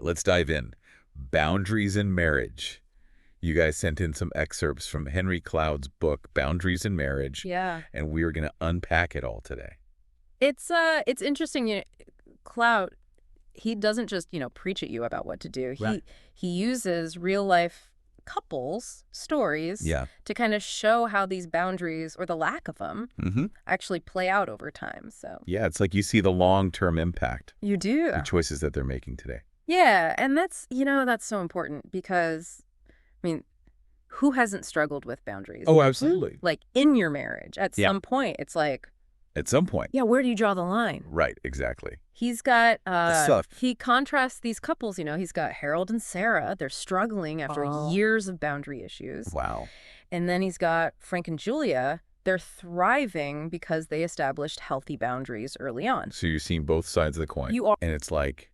right, let's dive in. Boundaries in marriage. You guys sent in some excerpts from Henry Cloud's book, Boundaries in Marriage. Yeah. And we are going to unpack it all today. It's interesting. Cloud, he doesn't just, preach at you about what to do. Right. He uses real life couples stories Yeah. to kind of show how these boundaries, or the lack of them, actually play out over time. So Yeah, it's like you see the long-term impact. you do. The choices that they're making today. Yeah, and that's so important because, who hasn't struggled with boundaries? Oh, absolutely. Like in your marriage, at some point, it's like, At some point. yeah, where do you draw the line? Right, exactly. He's got, Stuff. he contrasts these couples, he's got Harold and Sarah. They're struggling after years of boundary issues. Wow. And then he's got Frank and Julia. They're thriving because they established healthy boundaries early on. So you're seeing both sides of the coin. You are. And it's like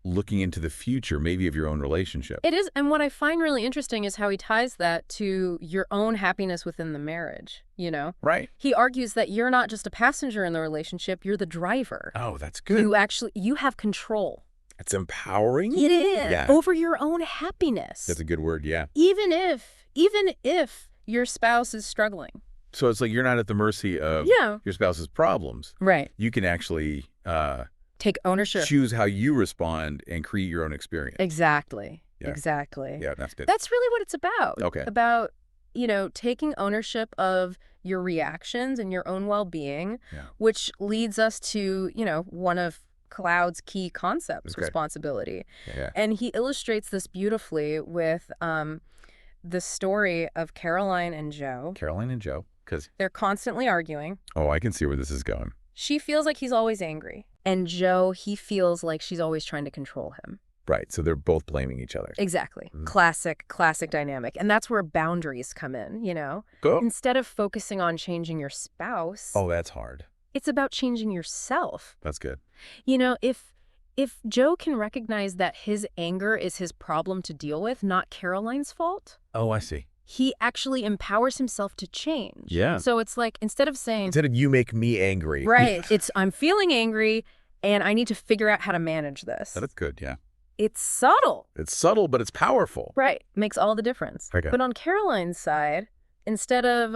looking into the future, maybe, of your own relationship. It is. And what I find really interesting is how he ties that to your own happiness within the marriage, Right. He argues that you're not just a passenger in the relationship, you're the driver. Oh, that's good. You have control. It's empowering. It is. Yeah. Over your own happiness. That's a good word, yeah. Even if your spouse is struggling. So it's like you're not at the mercy of your spouse's problems. Right. You can actually Take ownership. choose how you respond and create your own experience. Exactly. Yeah. Exactly. Yeah, that's good. That's really what it's about. Okay. About, taking ownership of your reactions and your own well-being, which leads us to, one of Cloud's key concepts, responsibility. Yeah. And he illustrates this beautifully with the story of Caroline and Joe. Caroline and Joe, because They're constantly arguing. oh, I can see where this is going. She feels like he's always angry. And Joe, he feels like she's always trying to control him. Right. So they're both blaming each other. Exactly. Classic dynamic. And that's where boundaries come in, Go. Instead of focusing on changing your spouse, Oh, that's hard. it's about changing yourself. That's good. If Joe can recognize that his anger is his problem to deal with, not Caroline's fault, Oh, I see. he actually empowers himself to change. Yeah. So it's like, instead of saying, Instead of you make me angry. right, it's I'm feeling angry and I need to figure out how to manage this. That is good, yeah. It's subtle. It's subtle, but it's powerful. Right. Makes all the difference. Okay. But on Caroline's side, instead of,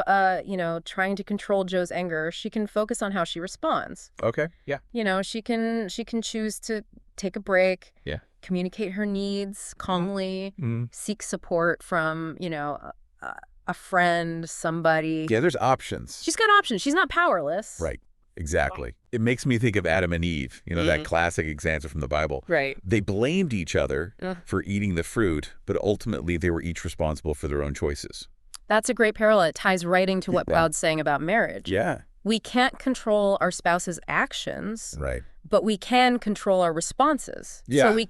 trying to control Joe's anger, she can focus on how she responds. Okay, yeah. She can choose to take a break. Yeah. Communicate her needs calmly. Seek support from, a friend, somebody. Yeah, there's options. She's got options. She's not powerless. Right. Exactly. It makes me think of Adam and Eve, that classic example from the Bible. Right. They blamed each other for eating the fruit, but ultimately they were each responsible for their own choices. That's a great parallel. It ties right into what Cloud's saying about marriage. Yeah. We can't control our spouse's actions, Right. but we can control our responses. Yeah. So we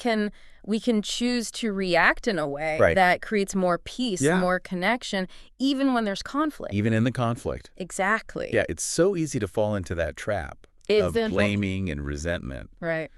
can choose to react in a way Right. that creates more peace, more connection, even when there's conflict. Even in the conflict. Exactly. Yeah, it's so easy to fall into that trap of blaming and resentment. Right.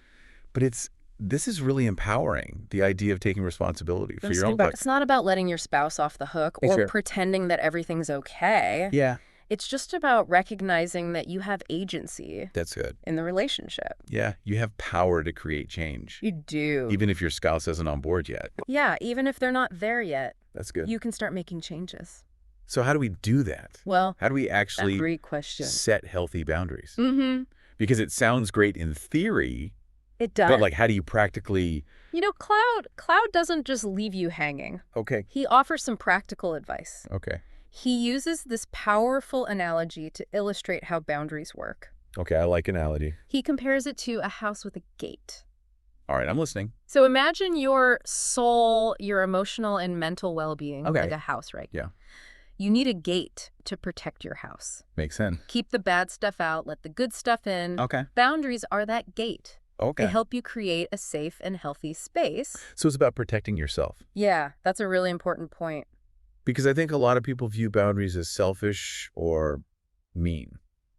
But this is really empowering, the idea of taking responsibility for your own life. It's not about letting your spouse off the hook or pretending that everything's okay. Yeah. It's just about recognizing that you have agency That's good. in the relationship. Yeah, you have power to create change. You do. Even if your spouse isn't on board yet. Yeah, even if they're not there yet. That's good. You can start making changes. So how do we do that? Well, how do we that's actually a great question. set healthy boundaries? Mm-hmm. Because it sounds great in theory. It does. But how do you practically... Cloud doesn't just leave you hanging. Okay. He offers some practical advice. Okay. He uses this powerful analogy to illustrate how boundaries work. Okay, I like analogy. He compares it to a house with a gate. All right, I'm listening. So imagine your soul, your emotional and mental well-being, like a house, right? Yeah. You need a gate to protect your house. Makes sense. Keep the bad stuff out, let the good stuff in. Okay. Boundaries are that gate. Okay. They help you create a safe and healthy space. So it's about protecting yourself. Yeah, that's a really important point. Because I think a lot of people view boundaries as selfish or mean.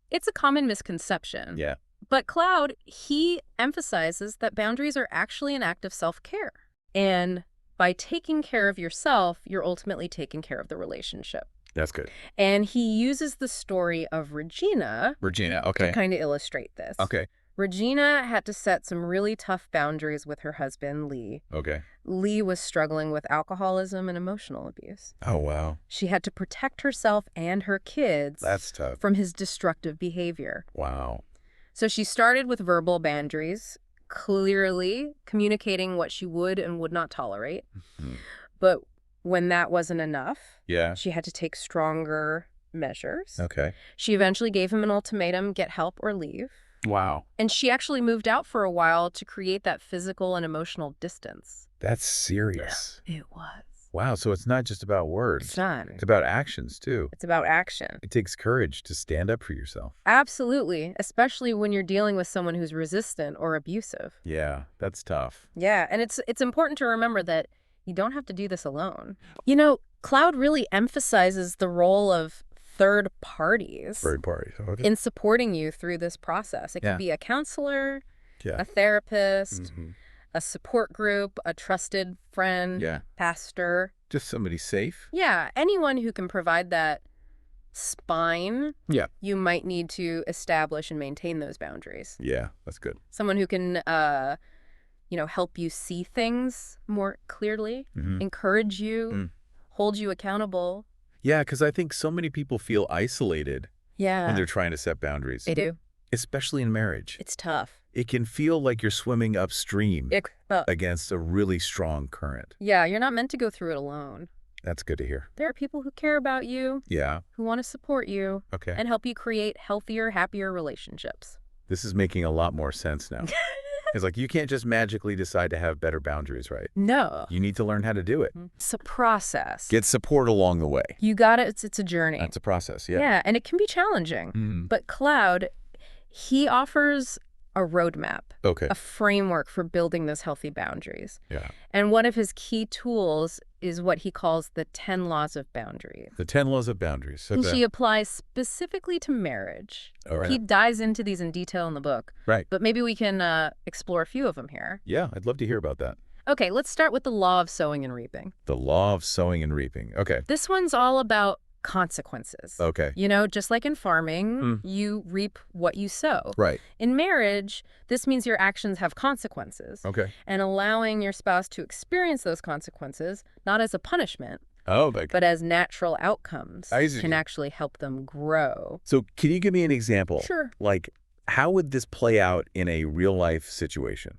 It's a common misconception. Yeah. But Cloud, he emphasizes that boundaries are actually an act of self-care. And by taking care of yourself, you're ultimately taking care of the relationship. That's good. And he uses the story of Regina okay. to kind of illustrate this. Okay. Regina had to set some really tough boundaries with her husband, Lee. Okay. Lee was struggling with alcoholism and emotional abuse. Oh, wow. She had to protect herself and her kids That's tough. from his destructive behavior. Wow. So she started with verbal boundaries, clearly communicating what she would and would not tolerate. Mhm. But when that wasn't enough, Yeah. she had to take stronger measures. Okay. She eventually gave him an ultimatum, get help or leave. Wow. And she actually moved out for a while to create that physical and emotional distance. That's serious. It was. Wow. So it's not just about words. It's not. It's about actions, too. It's about action. It takes courage to stand up for yourself. Absolutely, especially when you're dealing with someone who's resistant or abusive. Yeah, that's tough. Yeah, and it's important to remember that you don't have to do this alone. You know, Cloud really emphasizes the role of third parties Third parties. Okay. in supporting you through this process. It Yeah. could be a counselor, Yeah. a therapist, Mhm. a support group, a trusted friend, Yeah. pastor. Just somebody safe. Yeah, anyone who can provide that spine Yeah. you might need to establish and maintain those boundaries. Yeah, that's good. Someone who can, help you see things more clearly, Mhm. encourage you, hold you accountable. Yeah, because I think so many people feel isolated when Yeah, they're trying to set boundaries, they do. especially in marriage. It's tough. It can feel like you're swimming upstream against a really strong current. Yeah, you're not meant to go through it alone. That's good to hear. There are people who care about you, Yeah. who want to support you, Okay. and help you create healthier, happier relationships. This is making a lot more sense now. It's like you can't just magically decide to have better boundaries, right? No. You need to learn how to do it. It's a process. Get support along the way. You got it. It's a journey. That's a process, yeah. Yeah, and it can be challenging. Mhm. But Cloud, he offers a roadmap, Okay. a framework for building those healthy boundaries. Yeah. And one of his key tools is what he calls the 10 laws of boundaries. The 10 laws of boundaries. And Okay. she applies specifically to marriage. All right. He dives into these in detail in the book, Right. but maybe we can explore a few of them here. Yeah, I'd love to hear about that. Okay, let's start with the law of sowing and reaping. The law of sowing and reaping. Okay. This one's all about consequences. Okay. You know, just like in farming, Mm. you reap what you sow. Right. In marriage, this means your actions have consequences. Okay. And allowing your spouse to experience those consequences, not as a punishment, Oh, but as natural outcomes, I see. can actually help them grow. So can you give me an example? Sure. Like, how would this play out in a real-life situation?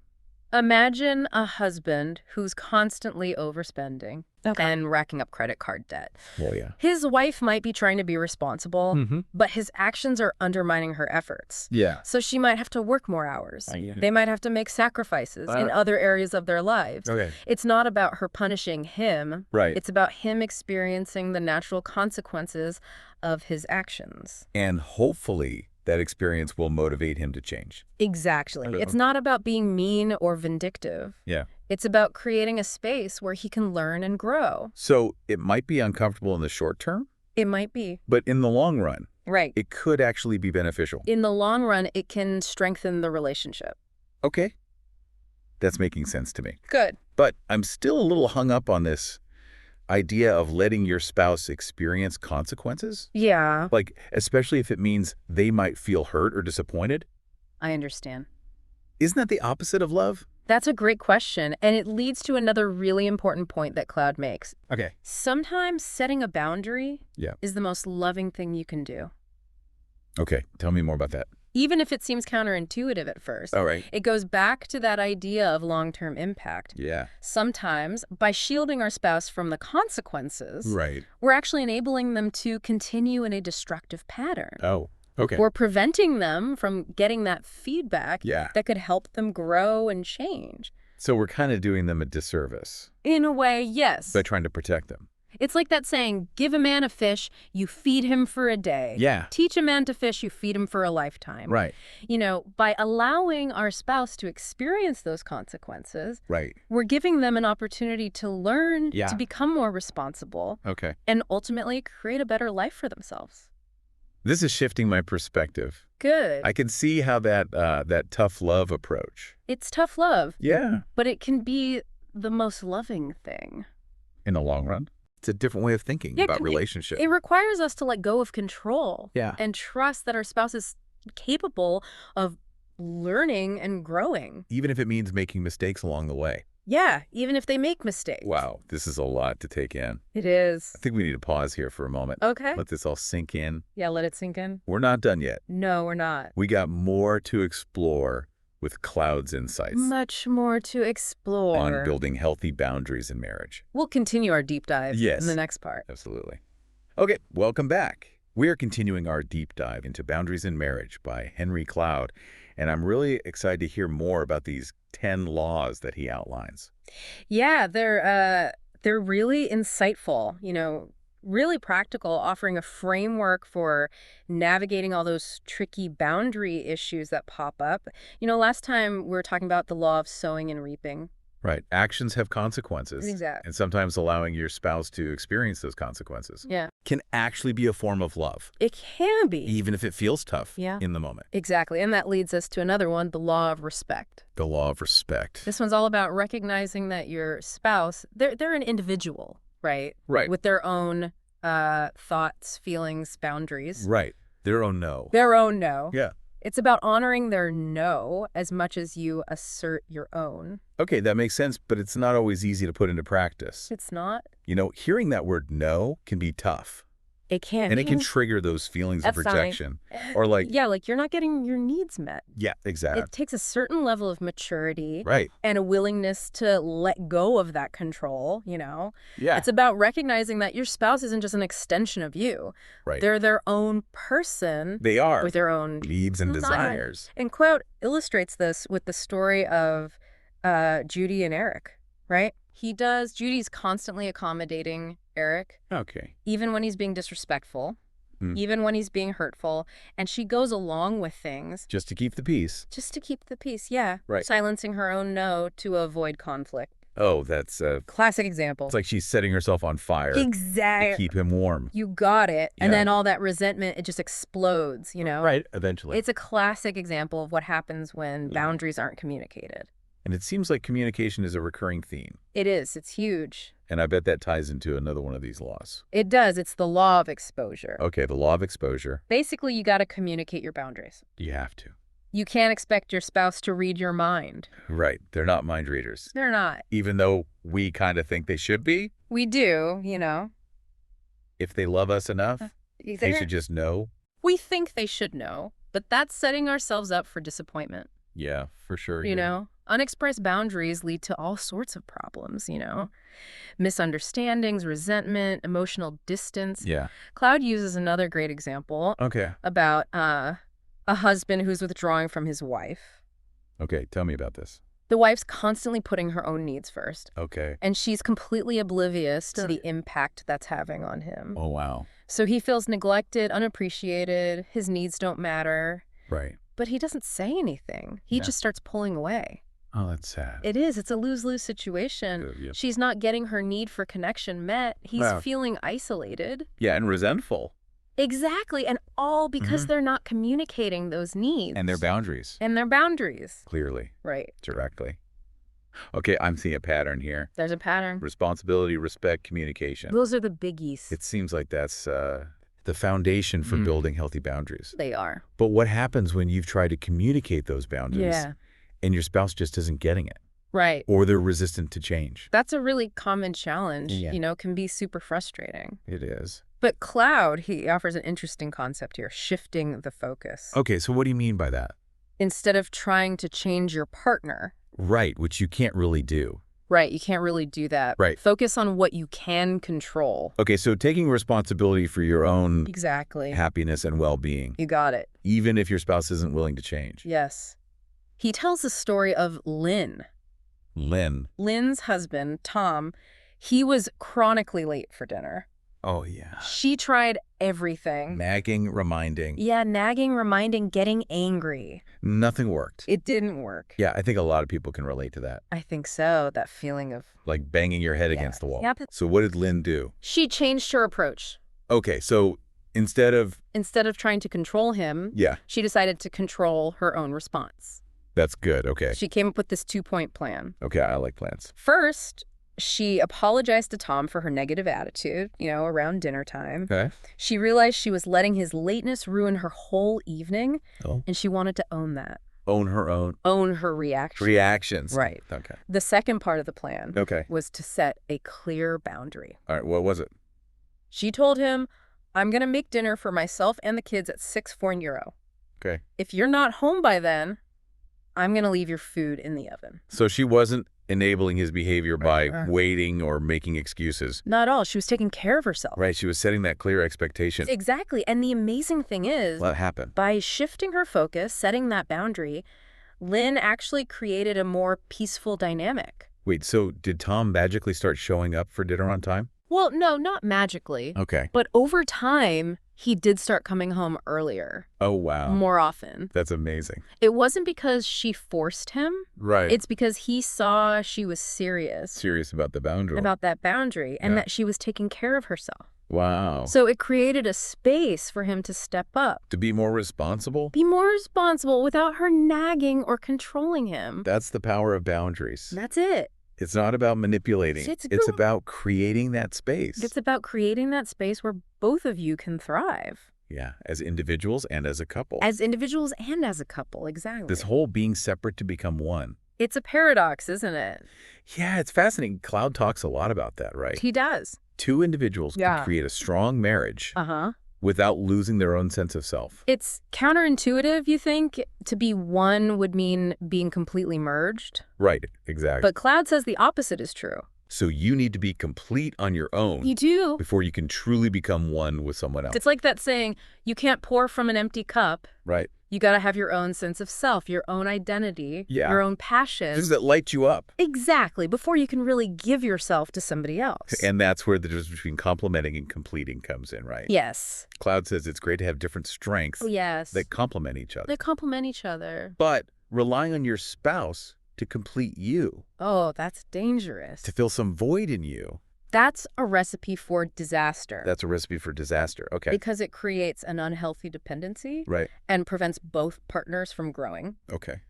Imagine a husband who's constantly overspending and racking up credit card debt. Well, yeah. His wife might be trying to be responsible, Mm-hmm. but his actions are undermining her efforts. Yeah. So she might have to work more hours. Yeah. They might have to make sacrifices in other areas of their lives. Okay. It's not about her punishing him. Right. It's about him experiencing the natural consequences of his actions. And hopefully that experience will motivate him to change. Exactly. Okay. It's not about being mean or vindictive. Yeah. It's about creating a space where he can learn and grow. So it might be uncomfortable in the short term, It might be. but in the long run, Right. it could actually be beneficial. In the long run, it can strengthen the relationship. Okay. That's making sense to me. Good. But I'm still a little hung up on this idea of letting your spouse experience consequences. Yeah, Like, especially if it means they might feel hurt or disappointed. I understand. Isn't that the opposite of love? That's a great question, and it leads to another really important point that Cloud makes. Okay. Sometimes setting a boundary Yeah. is the most loving thing you can do, Okay. Tell me more about that. even if it seems counterintuitive at first. All right. It goes back to that idea of long-term impact. Yeah. Sometimes, by shielding our spouse from the consequences, Right. we're actually enabling them to continue in a destructive pattern. Oh, okay. We're preventing them from getting that feedback Yeah. that could help them grow and change. So we're kind of doing them a disservice In a way, yes. by trying to protect them. It's like that saying, give a man a fish, you feed him for a day. Yeah. Teach a man to fish, you feed him for a lifetime. Right. You know, by allowing our spouse to experience those consequences, Right. we're giving them an opportunity to learn, Yeah. to become more responsible, Okay. and ultimately create a better life for themselves. This is shifting my perspective. Good. I can see how that tough love approach. It's tough love, Yeah. but it can be the most loving thing. In the long run. It's a different way of thinking Yeah, about it- relationship. It requires us to let go of control Yeah. and trust that our spouse is capable of learning and growing. Even if it means making mistakes along the way. Yeah, even if they make mistakes. Wow, this is a lot to take in. It is. I think we need to pause here for a moment. Okay. Let this all sink in. Yeah, let it sink in. We're not done yet. No, we're not. We got more to explore with Cloud's insights. Much more to explore. On building healthy boundaries in marriage. We'll continue our deep dive in the next part. Absolutely. Okay, welcome back. We are continuing our deep dive into Boundaries in Marriage by Henry Cloud, and I'm really excited to hear more about these 10 laws that he outlines. Yeah, they're really insightful, really practical, offering a framework for navigating all those tricky boundary issues that pop up. Last time we were talking about the law of sowing and reaping. Right. Actions have consequences. Exactly. And sometimes allowing your spouse to experience those consequences can actually be a form of love. It can be. Even if it feels tough in the moment. Exactly. And that leads us to another one, the law of respect. The law of respect. This one's all about recognizing that your spouse, they're an individual, right? Right. With their own thoughts, feelings, boundaries. Right. Their own no. Their own no. Yeah. It's about honoring their no as much as you assert your own. Okay, that makes sense, but it's not always easy to put into practice. It's not? Hearing that word no can be tough. It can. And it can trigger those feelings of rejection. Or Yeah, like you're not getting your needs met. Yeah, exactly. It takes a certain level of maturity. Right. And a willingness to let go of that control, Yeah. It's about recognizing that your spouse isn't just an extension of you. Right. They're their own person. They are. With their own needs and desires. And Quote illustrates this with the story of Judy and Eric, right? Judy's constantly accommodating Eric. Okay. Even when he's being disrespectful, even when he's being hurtful, and she goes along with things. Just to keep the peace. Just to keep the peace, yeah. Right. Silencing her own no to avoid conflict. Oh, that's a classic example. It's like she's setting herself on fire. Exactly. To keep him warm. You got it. Yeah. And then all that resentment, it just explodes, Right, eventually. It's a classic example of what happens when boundaries aren't communicated. And it seems like communication is a recurring theme. It is. It's huge. And I bet that ties into another one of these laws. It does. It's the law of exposure. Okay, the law of exposure. Basically, you got to communicate your boundaries. You have to. You can't expect your spouse to read your mind. Right. They're not mind readers. They're not. Even though we kind of think they should be. We do, If they love us enough, they should just know. We think they should know, but that's setting ourselves up for disappointment. Yeah, for sure. Unexpressed boundaries lead to all sorts of problems, misunderstandings, resentment, emotional distance. Yeah. Cloud uses another great example about a husband who's withdrawing from his wife. Okay, tell me about this. The wife's constantly putting her own needs first. Okay. And she's completely oblivious to the impact that's having on him. Oh, wow. So he feels neglected, unappreciated, his needs don't matter. Right. But he doesn't say anything. He just starts pulling away. Oh, that's sad. It is. It's a lose-lose situation. Yep. She's not getting her need for connection met. He's feeling isolated. Yeah, and resentful. Exactly. And all because they're not communicating those needs. And their boundaries. Clearly. Right. Directly. Okay, I'm seeing a pattern here. There's a pattern. Responsibility, respect, communication. Those are the biggies. It seems like that's the foundation for building healthy boundaries. They are. But what happens when you've tried to communicate those boundaries and your spouse just isn't getting it? Right. Or they're resistant to change? That's a really common challenge, can be super frustrating. It is. But Cloud, he offers an interesting concept here, shifting the focus. Okay, so what do you mean by that? Instead of trying to change your partner. Right, which you can't really do. Right, you can't really do that. Right. Focus on what you can control. Okay, so taking responsibility for your own happiness and well-being. You got it. Even if your spouse isn't willing to change. Yes. He tells the story of Lynn. Lynn's husband, Tom, he was chronically late for dinner. Oh, yeah. She tried everything. Nagging, reminding. Yeah, nagging, reminding, getting angry. Nothing worked. It didn't work. Yeah, I think a lot of people can relate to that. I think so, that feeling of... Like banging your head against the wall. Yep. So what did Lynn do? She changed her approach. Okay, so instead of trying to control him, she decided to control her own response. That's good, okay. She came up with this 2-point plan. Okay, I like plans. First, she apologized to Tom for her negative attitude, around dinner time. Okay. She realized she was letting his lateness ruin her whole evening, and she wanted to own that. Own her own Own her reaction. reactions. Right. Okay. The second part of the plan Okay. was to set a clear boundary. All right. What was it? She told him, I'm going to make dinner for myself and the kids at 6 for €4. Okay. If you're not home by then, I'm going to leave your food in the oven. So she wasn't enabling his behavior by Right. waiting or making excuses. Not at all. She was taking care of herself. Right. She was setting that clear expectation. Exactly. And the amazing thing is, What happened? by shifting her focus, setting that boundary, Lynn actually created a more peaceful dynamic. Wait, so did Tom magically start showing up for dinner on time? Well, no, not magically. Okay. But over time, he did start coming home earlier, Oh, wow. more often. That's amazing. It wasn't because she forced him. Right. It's because he saw she was serious Serious about the boundary. about that boundary and Yeah. that she was taking care of herself. Wow. So it created a space for him to step up, To be more responsible? be more responsible without her nagging or controlling him. That's the power of boundaries. That's it. It's not about manipulating. It's It's about creating that space. It's about creating that space where both of you can thrive. Yeah, as individuals and as a couple. As individuals and as a couple, exactly. This whole being separate to become one. It's a paradox, isn't it? Yeah, it's fascinating. Cloud talks a lot about that, right? He does. Two individuals Yeah. can create a strong marriage Uh-huh. without losing their own sense of self. It's counterintuitive, you think? To be one would mean being completely merged. Right, exactly. But Cloud says the opposite is true. So you need to be complete on your own You do. before you can truly become one with someone else. It's like that saying, you can't pour from an empty cup. Right. You got to have your own sense of self, your own identity, Yeah. your own passion. Things that light you up. Exactly, before you can really give yourself to somebody else. And that's where the difference between complementing and completing comes in, right? Yes. Cloud says it's great to have different strengths Oh, yes. that complement each other. They complement each other. But relying on your spouse to complete you, Oh, that's dangerous. to fill some void in you, That's a recipe for disaster. that's a recipe for disaster. Okay. Because it creates an unhealthy dependency Right. and prevents both partners from growing. Okay.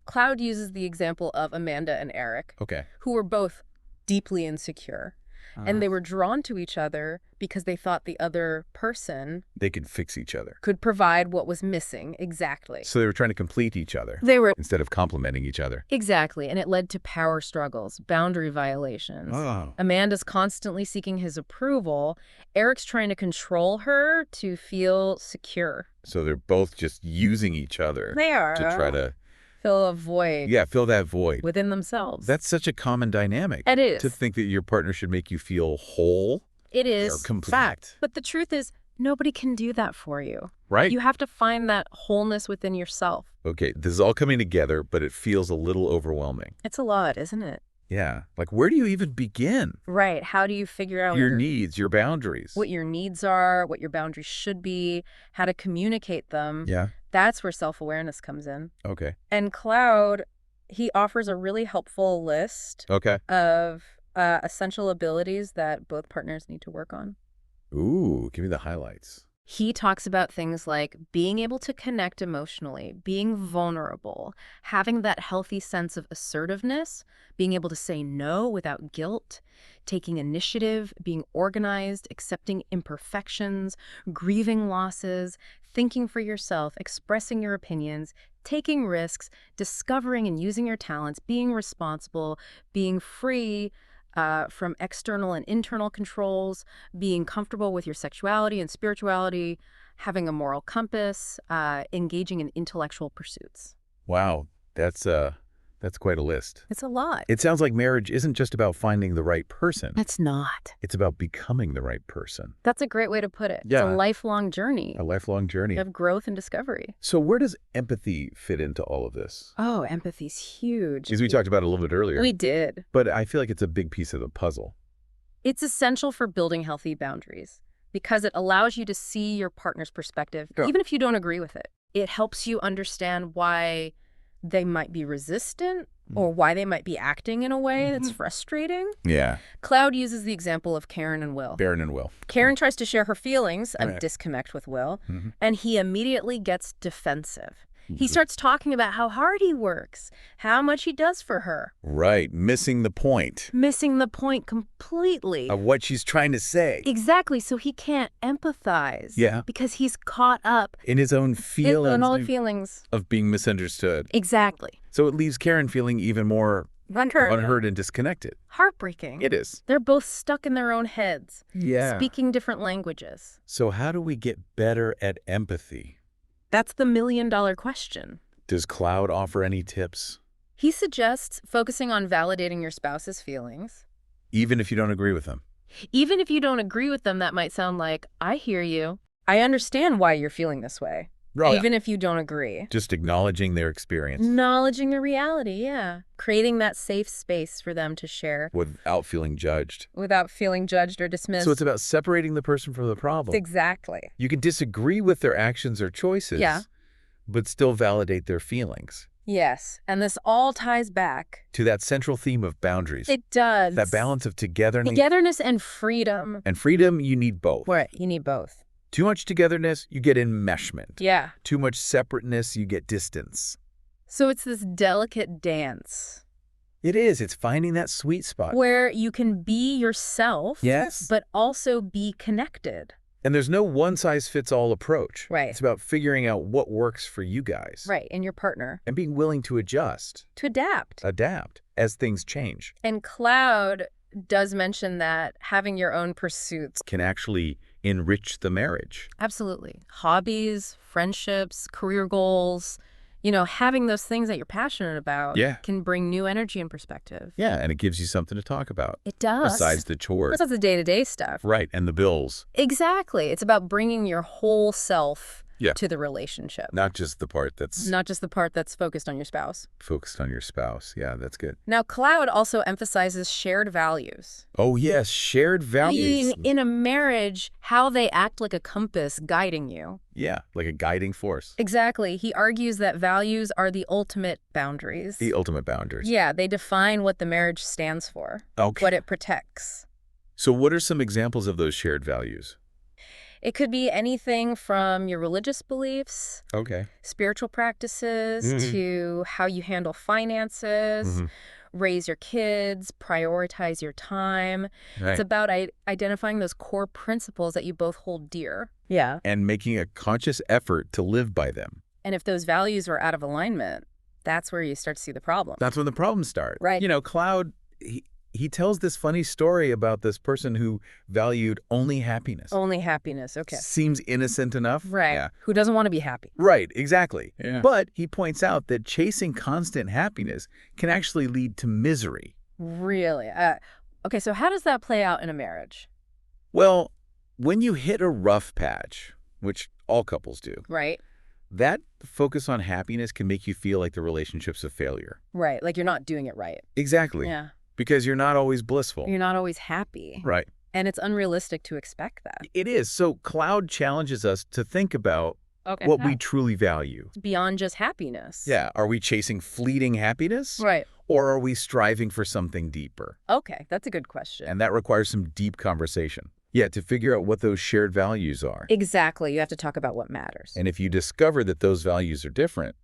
Cloud uses the example of Amanda and Eric, Okay. who were both deeply insecure. And they were drawn to each other because they thought the other person They could fix each other. could provide what was missing exactly. So they were trying to complete each other They were instead of complementing each other. exactly, and it led to power struggles, boundary violations. Oh. Amanda's constantly seeking his approval. Eric's trying to control her to feel secure. So they're both just using each other They are. to try to, Fill a void fill that void. within themselves. That's such a common dynamic. It is. To think that your partner should make you feel whole It or is. complete. Fact. But the truth is, nobody can do that for you. Right? You have to find that wholeness within yourself. Okay, this is all coming together, but it feels a little overwhelming. It's a lot, isn't it? Yeah. Like, where do you even begin? Right. How do you figure out Your needs, your boundaries. what your needs are, what your boundaries should be, how to communicate them? Yeah. That's where self-awareness comes in. Okay. And Cloud, he offers a really helpful list Okay. of essential abilities that both partners need to work on. Ooh, give me the highlights. He talks about things like being able to connect emotionally, being vulnerable, having that healthy sense of assertiveness, being able to say no without guilt, taking initiative, being organized, accepting imperfections, grieving losses, thinking for yourself, expressing your opinions, taking risks, discovering and using your talents, being responsible, being free from external and internal controls, being comfortable with your sexuality and spirituality, having a moral compass, engaging in intellectual pursuits. Wow. That's quite a list. It's a lot. It sounds like marriage isn't just about finding the right person. It's not. It's about becoming the right person. That's a great way to put it. Yeah. It's a lifelong journey A lifelong journey. of growth and discovery. So where does empathy fit into all of this? Oh, empathy's huge. As we talked about a little bit earlier. We did. But I feel like it's a big piece of the puzzle. It's essential for building healthy boundaries because it allows you to see your partner's perspective, Yeah. even if you don't agree with it. It helps you understand why they might be resistant or why they might be acting in a way that's frustrating. Yeah. Cloud uses the example of Karen and Will. Barron and Will. Karen tries to share her feelings of Right. disconnect with Will, Mhm. and he immediately gets defensive. He starts talking about how hard he works, how much he does for her. Right, missing the point Missing the point completely. of what she's trying to say. Exactly, so he can't empathize. Yeah. Because he's caught up In his own feelings in all the feelings. of being misunderstood. Exactly. So it leaves Karen feeling even more unheard and disconnected. Heartbreaking. It is. They're both stuck in their own heads, Yeah. speaking different languages. So how do we get better at empathy? That's the million-dollar question. Does Cloud offer any tips? He suggests focusing on validating your spouse's feelings. Even if you don't agree with them? Even if you don't agree with them, that might sound like, I hear you. I understand why you're feeling this way. Right. Even if you don't agree. Just acknowledging their experience. Acknowledging the reality, yeah. Creating that safe space for them to share. Without feeling judged. Without feeling judged or dismissed. So it's about separating the person from the problem. Exactly. You can disagree with their actions or choices, Yeah. but still validate their feelings. Yes, and this all ties back. To that central theme of boundaries. It does. That balance of togetherness. Togetherness and freedom. And freedom, you need both. Right, you need both. Too much togetherness, you get enmeshment. Yeah. Too much separateness, you get distance. So it's this delicate dance. It is. It's finding that sweet spot. Where you can be yourself. Yes. But also be connected. And there's no one-size-fits-all approach. Right. It's about figuring out what works for you guys. Right, and your partner. And being willing to adjust. To adapt. Adapt as things change. And Cloud does mention that having your own pursuits can actually enrich the marriage. Absolutely. Hobbies, friendships, career goals, having those things that you're passionate about can bring new energy and perspective. Yeah, and it gives you something to talk about. It does. Besides the chores. Besides the day-to-day stuff. Right, and the bills. Exactly. It's about bringing your whole self to the relationship. Not just the part that's... Not just the part that's focused on your spouse. Focused on your spouse. Yeah, that's good. Now, Cloud also emphasizes shared values. Oh, yes, shared values. In a marriage, how they act like a compass guiding you. Yeah, like a guiding force. Exactly. He argues that values are the ultimate boundaries. The ultimate boundaries. Yeah, they define what the marriage stands for. Okay. What it protects. So what are some examples of those shared values? It could be anything from your religious beliefs, spiritual practices, to how you handle finances, raise your kids, prioritize your time. Right. It's about identifying those core principles that you both hold dear. Yeah. And making a conscious effort to live by them. And if those values are out of alignment, that's where you start to see the problem. That's when the problems start. Right. Cloud... He tells this funny story about this person who valued only happiness. Only happiness, okay. Seems innocent enough. Right. Yeah. Who doesn't want to be happy. Right, exactly. Yeah. But he points out that chasing constant happiness can actually lead to misery. Really? Okay, so how does that play out in a marriage? Well, when you hit a rough patch, which all couples do. Right. That focus on happiness can make you feel like the relationship's a failure. Right, like you're not doing it right. Exactly. Yeah. Because you're not always blissful. You're not always happy. Right. And it's unrealistic to expect that. It is. So Cloud challenges us to think about what we truly value. Beyond just happiness. Yeah. Are we chasing fleeting happiness? Right. Or are we striving for something deeper? Okay, that's a good question. And that requires some deep conversation. Yeah, to figure out what those shared values are. Exactly. You have to talk about what matters. And if you discover that those values are different,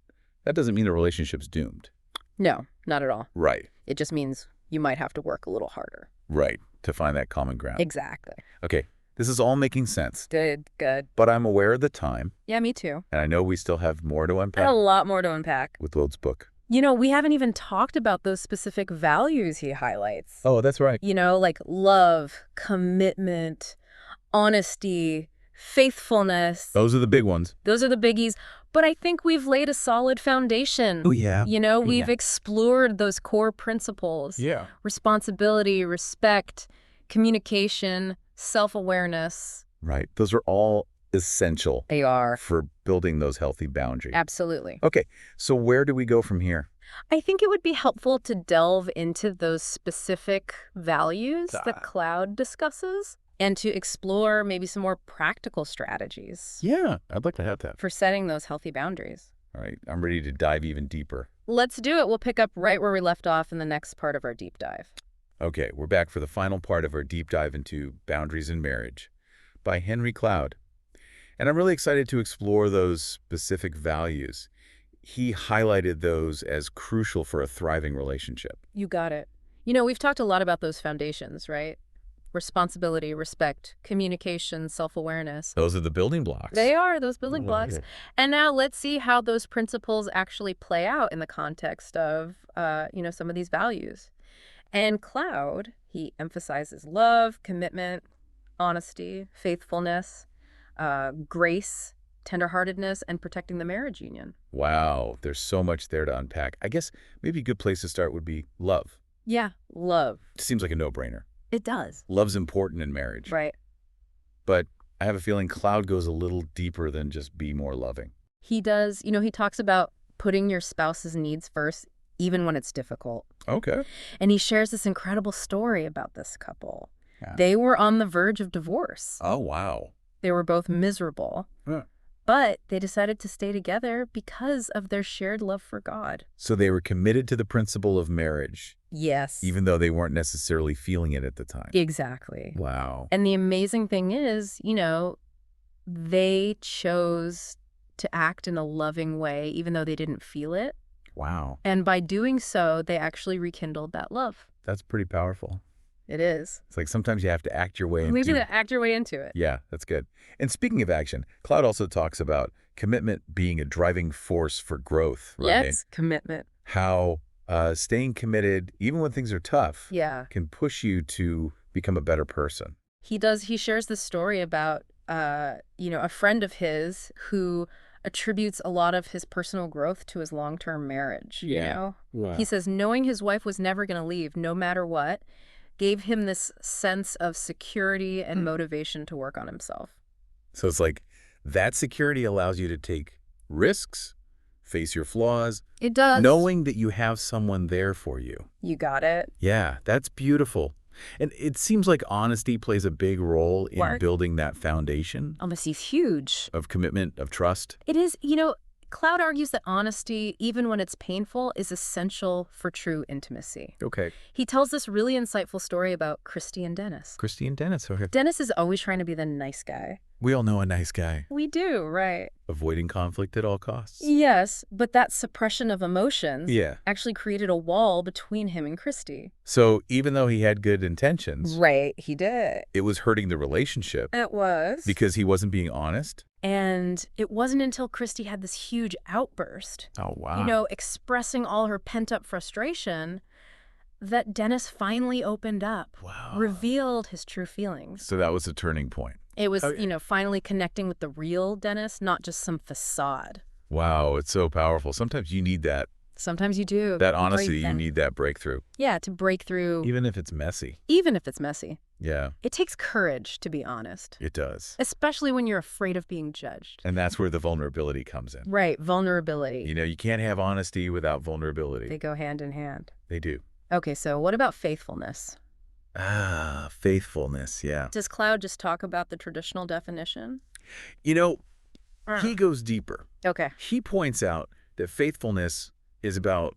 that doesn't mean the relationship's doomed. No, not at all. Right. It just means you might have to work a little harder. Right, to find that common ground. Exactly. Okay, this is all making sense. Good. But I'm aware of the time. Yeah, me too. And I know we still have more to unpack. A lot more to unpack. With Wilt's book. We haven't even talked about those specific values he highlights. Oh, that's right. Like love, commitment, honesty, faithfulness. Those are the big ones. Those are the biggies. But I think we've laid a solid foundation. Oh, yeah. We've explored those core principles. Yeah. Responsibility, respect, communication, self-awareness. Right. Those are all essential. They are. For building those healthy boundaries. Absolutely. Okay. So where do we go from here? I think it would be helpful to delve into those specific values that Cloud discusses. And to explore maybe some more practical strategies. Yeah, I'd like to have that. For setting those healthy boundaries. All right, I'm ready to dive even deeper. Let's do it. We'll pick up right where we left off in the next part of our deep dive. Okay, we're back for the final part of our deep dive into Boundaries in Marriage by Henry Cloud. And I'm really excited to explore those specific values. he highlighted those as crucial for a thriving relationship. You got it. You know, we've talked a lot about those foundations, right? Responsibility, respect, communication, self-awareness. Those are the building blocks. They are those building blocks. Right. And now let's see how those principles actually play out in the context of, some of these values. And Cloud, he emphasizes love, commitment, honesty, faithfulness, grace, tenderheartedness, and protecting the marriage union. Wow, there's so much there to unpack. I guess maybe a good place to start would be love. Yeah, love. Seems like a no-brainer. It does. Love's important in marriage. Right. But I have a feeling Cloud goes a little deeper than just be more loving. He does. He talks about putting your spouse's needs first, even when it's difficult. Okay. And he shares this incredible story about this couple. Yeah. They were on the verge of divorce. Oh, wow. They were both miserable. Huh. But they decided to stay together because of their shared love for God. So they were committed to the principle of marriage, Yes. even though they weren't necessarily feeling it at the time. Exactly. Wow. And the amazing thing is, they chose to act in a loving way, even though they didn't feel it. Wow. And by doing so, they actually rekindled that love. That's pretty powerful. It is. It's like sometimes you have to act your way into... We need to act your way into it. Yeah, that's good. And speaking of action, Cloud also talks about commitment being a driving force for growth, right? Yes, commitment. How staying committed, even when things are tough, Yeah. can push you to become a better person. He does. He shares this story about, a friend of his who attributes a lot of his personal growth to his long-term marriage. Yeah. Wow. He says knowing his wife was never going to leave, no matter what, gave him this sense of security and motivation to work on himself. So it's like that security allows you to take risks, face your flaws, It does. knowing that you have someone there for you. You got it. Yeah, that's beautiful. And it seems like honesty plays a big role in Work. building that foundation Honesty's huge. of commitment, of trust. It is, Cloud argues that honesty, even when it's painful, is essential for true intimacy. Okay. He tells this really insightful story about Christy and Dennis. Christy and Dennis. Okay. Dennis is always trying to be the nice guy. We all know a nice guy. We do, right? Avoiding conflict at all costs. Yes, but that suppression of emotions Yeah. actually created a wall between him and Christy. So even though he had good intentions, Right, he did. it was hurting the relationship It was. because he wasn't being honest. And it wasn't until Christy had this huge outburst, Oh, wow. expressing all her pent-up frustration, that Dennis finally opened up, Wow. revealed his true feelings. So that was a turning point. It was, Okay. Finally connecting with the real Dennis, not just some facade. Wow, it's so powerful. Sometimes you need that Sometimes you do. honesty, Break you in. need that breakthrough, Yeah, to break through, even if it's messy. even if it's messy. Yeah, It takes courage to be honest, it does. especially when you're afraid of being judged. And that's where the vulnerability comes in. Right, vulnerability. You can't have honesty without vulnerability. They go hand in hand. They do. Okay, so what about faithfulness? Ah, faithfulness, yeah. Does Cloud just talk about the traditional definition? He goes deeper. Okay. He points out that faithfulness is about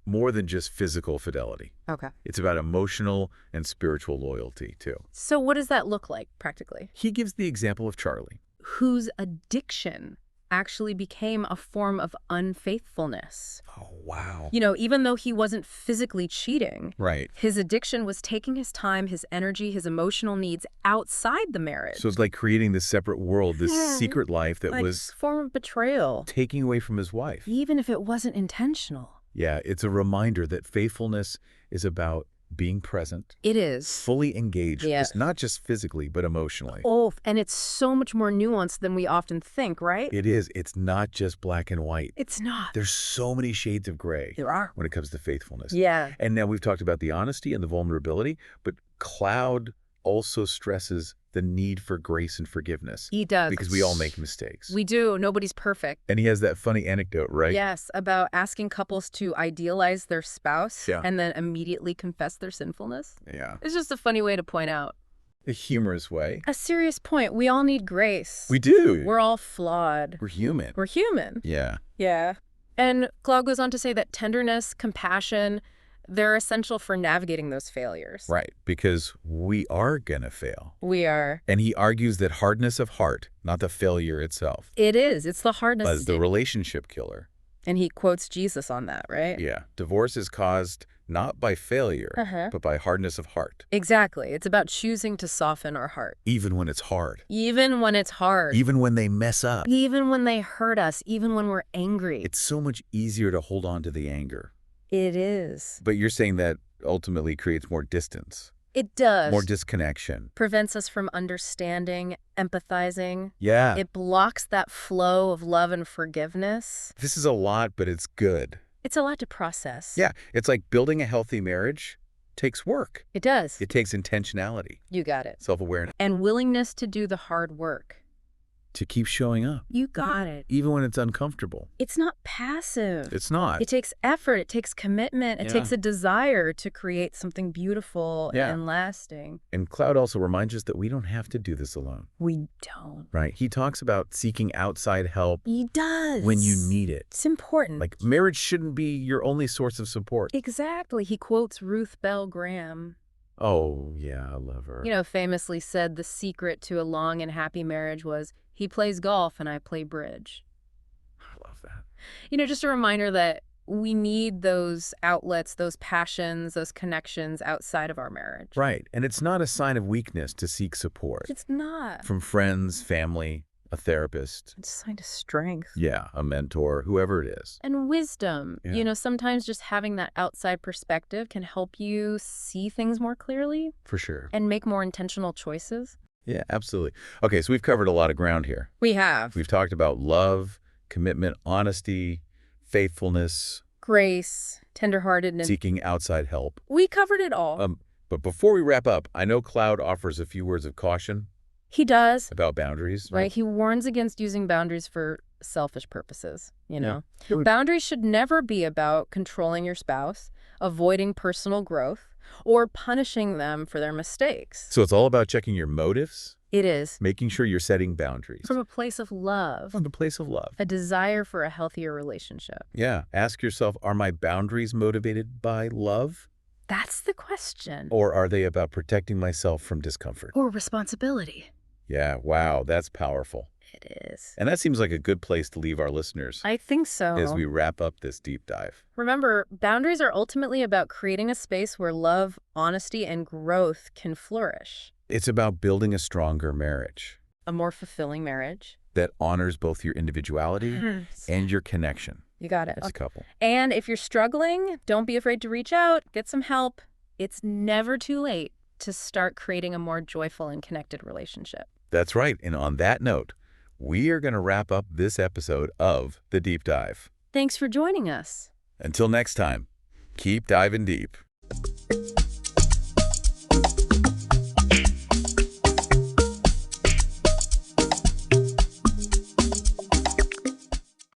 more than just physical fidelity. Okay. It's about emotional and spiritual loyalty, too. So what does that look like, practically? He gives the example of Charlie. Whose addiction actually became a form of unfaithfulness. Oh, wow. Even though he wasn't physically cheating, Right. his addiction was taking his time, his energy, his emotional needs outside the marriage. So it's like creating this separate world, this Yeah. secret life that like was a form of betrayal, taking away from his wife. even if it wasn't intentional. Yeah, it's a reminder that faithfulness is about being present, It is. fully engaged, Yeah. It's not just physically, but emotionally. Oh, and it's so much more nuanced than we often think, right? It is. It's not just black and white. It's not. There's so many shades of gray There are. when it comes to faithfulness. Yeah. And now we've talked about the honesty and the vulnerability, but Cloud also stresses the need for grace and forgiveness. He does. Because we all make mistakes. We do. Nobody's perfect. And he has that funny anecdote, right? Yes, about asking couples to idealize their spouse Yeah. and then immediately confess their sinfulness. Yeah. It's just a funny way to point out. A humorous way. A serious point. We all need grace. We do. We're all flawed. We're human. We're human. Yeah. Yeah. And Claude goes on to say that tenderness, compassion, they're essential for navigating those failures. Right. Because we are going to fail. We are. And he argues that hardness of heart, not the failure itself, It is. It's the hardness. is the relationship killer. And he quotes Jesus on that, right? Yeah, divorce is caused not by failure, Uh-huh. but by hardness of heart. Exactly. It's about choosing to soften our heart. Even when it's hard. Even when it's hard. Even when they mess up. Even when they hurt us. Even when we're angry. It's so much easier to hold on to the anger. It is. But you're saying that ultimately creates more distance. It does. More disconnection. Prevents us from understanding, empathizing. Yeah. It blocks that flow of love and forgiveness. This is a lot, but it's good. It's a lot to process. Yeah, it's like building a healthy marriage takes work. It does. It takes intentionality, You got it. self-awareness, And willingness to do the hard work. to keep showing up, You got it. even when it's uncomfortable. It's not passive. It's not. It takes effort. It takes commitment. It Yeah. takes a desire to create something beautiful Yeah. and lasting. And Cloud also reminds us that we don't have to do this alone, We don't. right? He talks about seeking outside help He does. when you need it. It's important. Like, marriage shouldn't be your only source of support. Exactly. He quotes Ruth Bell Graham. Oh, yeah, I love her. Famously said the secret to a long and happy marriage was, he plays golf and I play bridge. I love that. Just a reminder that we need those outlets, those passions, those connections outside of our marriage. Right, and it's not a sign of weakness to seek support It's not. from friends, family, a therapist. It's a sign of strength. Yeah, a mentor, whoever it is. And wisdom. Yeah. Sometimes just having that outside perspective can help you see things more clearly For sure. and make more intentional choices. Yeah, absolutely. Okay, so we've covered a lot of ground here. We have We've talked about love, commitment, honesty, faithfulness, grace, tenderheartedness. seeking outside help. We covered it all. But before we wrap up, I know Cloud offers a few words of caution He does, about boundaries. right? He warns against using boundaries for selfish purposes, It would- Boundaries should never be about controlling your spouse, avoiding personal growth, or punishing them for their mistakes. So it's all about checking your motives, It is making sure you're setting boundaries from a place of love, from the place of love. a desire for a healthier relationship. Yeah, ask yourself, are my boundaries motivated by love? That's the question. Or are they about protecting myself from discomfort? Or responsibility. Yeah, wow, that's powerful. It is. And that seems like a good place to leave our listeners I think so. as we wrap up this deep dive. Remember, boundaries are ultimately about creating a space where love, honesty, and growth can flourish. It's about building a stronger marriage A more fulfilling marriage. that honors both your individuality and your connection You got it. as a couple. And if you're struggling, don't be afraid to reach out, get some help. It's never too late to start creating a more joyful and connected relationship. That's right. And on that note, we are going to wrap up this episode of The Deep Dive. Thanks for joining us. Until next time, keep diving deep.